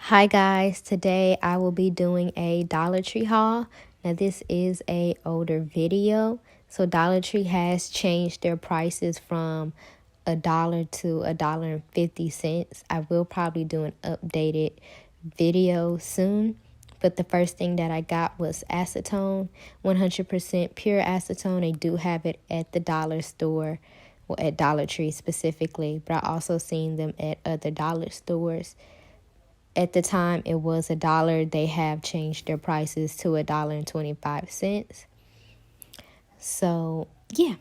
Hi guys, today I will be doing a Dollar Tree haul. Now this is a older video, so Dollar Tree has changed their prices from $1 to $1.50. I will probably do an updated video soon, but the first thing that I got was acetone, 100% pure acetone. They do have it at the dollar store, well at Dollar Tree specifically, but I also seen them at other dollar stores. At the time, it was $1. They have changed their prices to $1.25. So, yeah.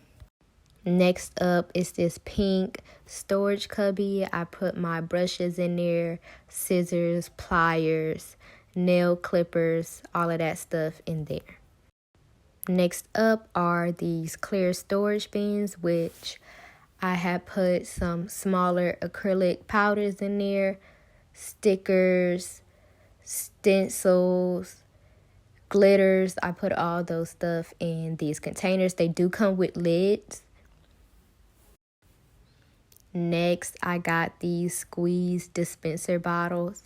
Next up is this pink storage cubby. I put my brushes in there, scissors, pliers, nail clippers, all of that stuff in there. Next up are these clear storage bins, which I have put some smaller acrylic powders in there, stickers, stencils, glitters. I put all those stuff in these containers. They do come with lids. Next, I got these squeeze dispenser bottles.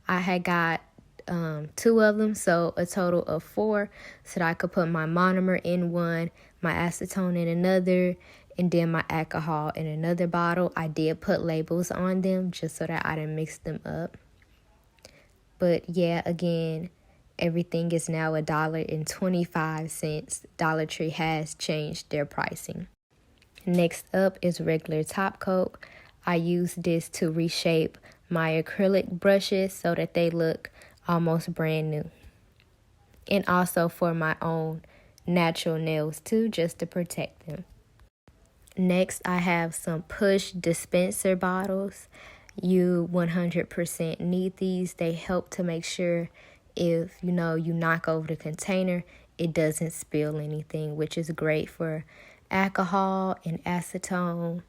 I had got 2 of them, so a total of 4, so that I could put my monomer in one, my acetone in another, and then my alcohol in another bottle. I did put labels on them just so that I didn't mix them up. But yeah, again, everything is now $1.25. Dollar Tree has changed their pricing. Next up is regular top coat. I use this to reshape my acrylic brushes so that they look almost brand new. And also for my own natural nails too, just to protect them. Next, I have some push dispenser bottles. You 100% need these. They help to make sure if you knock over the container, it doesn't spill anything, which is great for alcohol and acetone.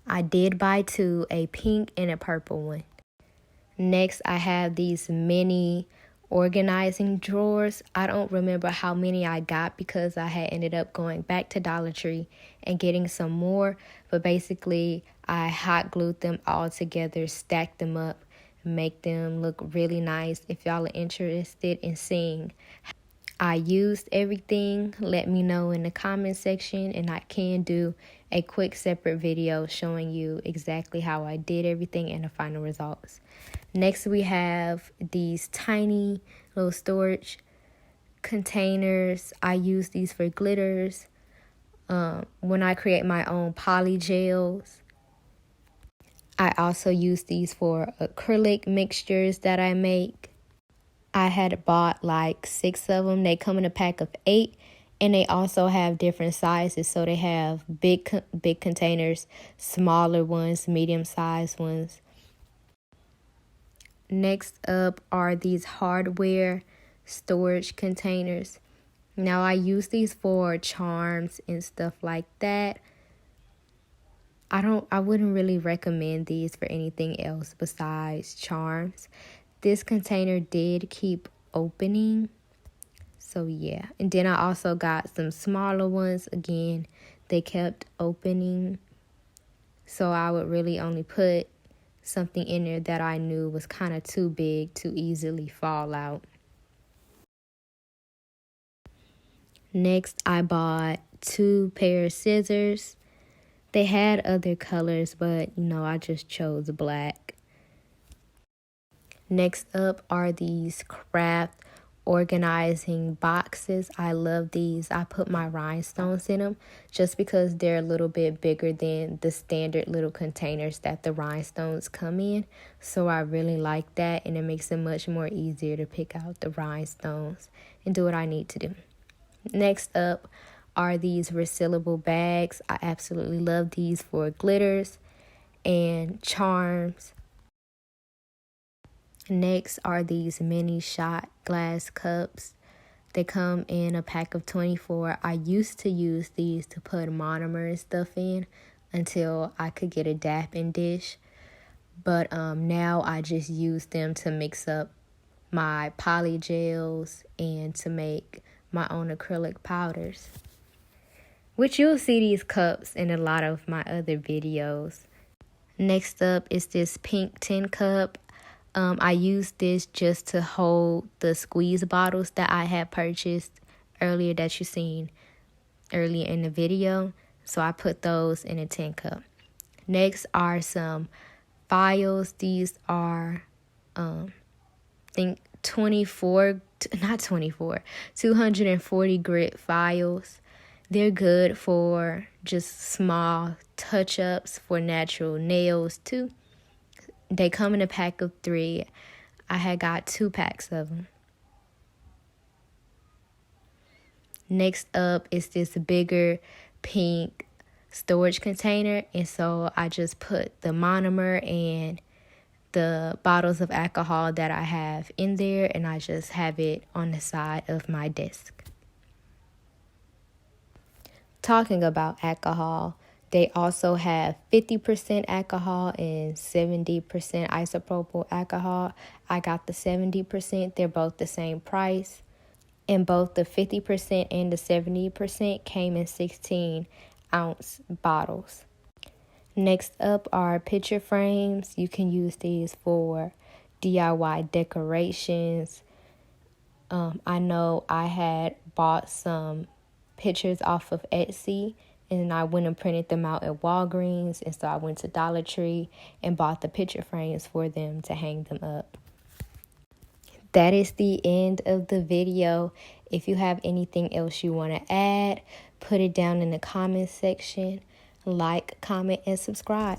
I did buy 2, a pink and a purple one. Next, I have these mini organizing drawers. I don't remember how many I got because I had ended up going back to Dollar Tree and getting some more, but basically I hot glued them all together, stacked them up, make them look really nice. If y'all are interested in seeing I used everything, let me know in the comment section, and I can do a quick separate video showing you exactly how I did everything and the final results. Next, we have these tiny little storage containers. I use these for glitters. When I create my own poly gels. I also use these for acrylic mixtures that I make. I had bought like 6 of them. They come in a pack of 8, and they also have different sizes. So they have big containers, smaller ones, medium-sized ones. Next up are these hardware storage containers. Now I use these for charms and stuff like that. I wouldn't really recommend these for anything else besides charms. This container did keep opening. So yeah. And then I also got some smaller ones. Again, they kept opening. So I would really only put something in there that I knew was kind of too big to easily fall out. Next, I bought 2 pair of scissors. They had other colors, but I just chose black. Next up are these craft organizing boxes. I love these. I put my rhinestones in them just because they're a little bit bigger than the standard little containers that the rhinestones come in. So I really like that, and it makes it much more easier to pick out the rhinestones and do what I need to do. Next up are these resealable bags. I absolutely love these for glitters and charms. Next are these mini shot glass cups. They come in a pack of 24. I used to use these to put monomer and stuff in until I could get a dapping dish. But now I just use them to mix up my poly gels and to make my own acrylic powders, which you'll see these cups in a lot of my other videos. Next up is this pink tin cup. I used this just to hold the squeeze bottles that I had purchased earlier that you seen earlier in the video. So I put those in a tin cup. Next are some files. These are, I think 240 grit files. They're good for just small touch-ups for natural nails too. They come in a pack of 3. I had got 2 packs of them. Next up is this bigger pink storage container, and so I just put the monomer and the bottles of alcohol that I have in there, and I just have it on the side of my desk. Talking about alcohol, they also have 50% alcohol and 70% isopropyl alcohol. I got the 70%. They're both the same price. And both the 50% and the 70% came in 16-ounce bottles. Next up are picture frames. You can use these for DIY decorations. I know I had bought some pictures off of Etsy, and I went and printed them out at Walgreens, and so I went to Dollar Tree and bought the picture frames for them to hang them up. That is the end of the video. If you have anything else you want to add, put it down in the comment section. Like, comment, and subscribe.